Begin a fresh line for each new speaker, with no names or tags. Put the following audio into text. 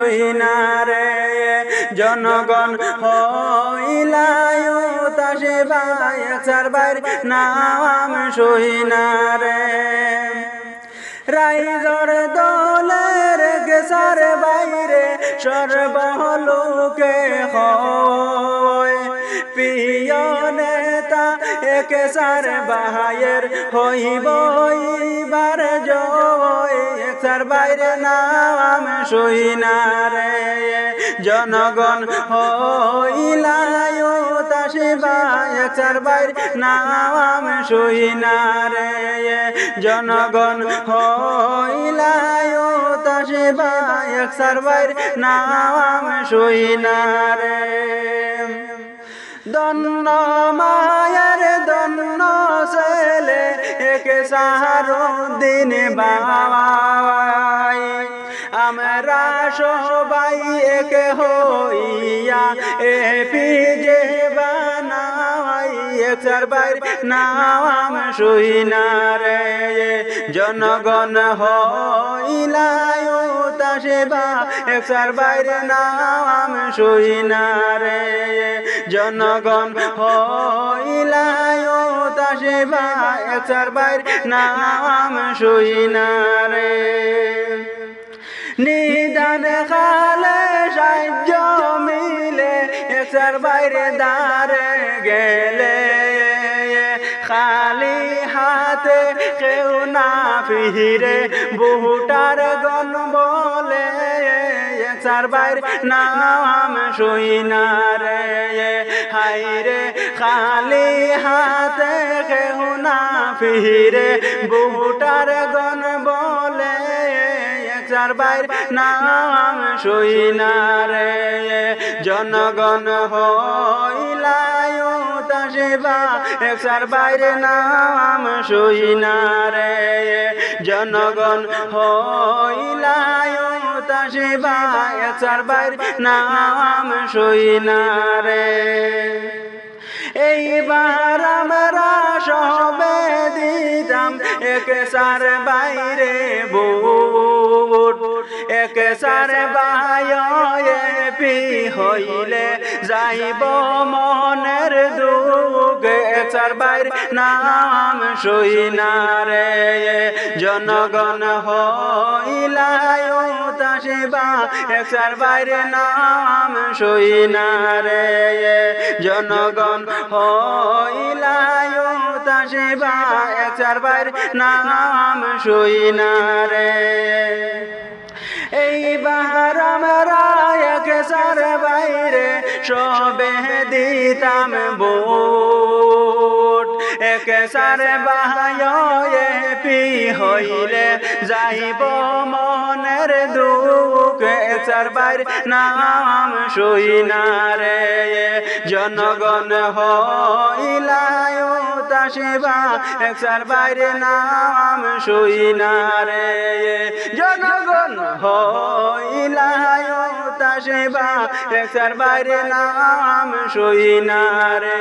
হইনারে জনগণ হইলায় তাসে ভাই চারবার নাম সইনারে রাইজর দলের গেসার বাইরে সর্বলোকে হয় প্রিয় নেতা একেসার বাহায়ের হইব এবার জয় একসার বাইরে নাম সইনারে জনগণ হইলায় তাসে ভাই একসার বাইরে নাম সইনারে জনগণ হইলায় তাসে ভাই একসার বাইরে নাম সইনারে দন্ন মায়ের দন্ন ছেলে একে সাহারুদ্দিন বাবাই আমরা সবাই একে হইয়া এপিজে বানাই একসার বাইরে নাম সইনারে জনগণ হইলায় তাসে বা একসার বাইরে নাম সইনারে জনগণ হইলায় তাসে বা একসার বাইরে নাম সইনারে নিদান খালে সাহায্য মিলে একসার বাইরে দাঁড়ে গেলে খালি হাতে কেউ না ফিরে বহুটার গণ বলে একসার বাইরে নাম সইনারে হাইরে খালি হাতে কেউ না ফিরে বহুটার গণ বলে একসার বাইরে নাম সইনারে জনগণ হইলায় তাসে বা একসার বাইরে নাম সইনারে জনগণ হইলায় তাসে বা একসার বাইরে নাম সইনারে এইবার আমরা সবে দিতাম একসার বাইরে ভোট একসার বায়পি হইলে যাইব মনের দুঃখ একসার বাইরে নাম সইনারে জনগণ হইলায় তাসে বা একসার বাইরে নাম সইনারে জনগণ হইলায় তাসে বা একসার বাইরে নাম সইনারে এইবার আমরা একসার বাইরে সবে দিতাম ভোট একসার বায়পি হইলে যাইব মনের দুঃখ একসার বাইরে নাম সইনারে জনগণ হইলায় তাসে বা একসার বাইরে নাম সইনারে জনগণ হইলায় তাসে বা একসার বাইরে নাম সইনারে।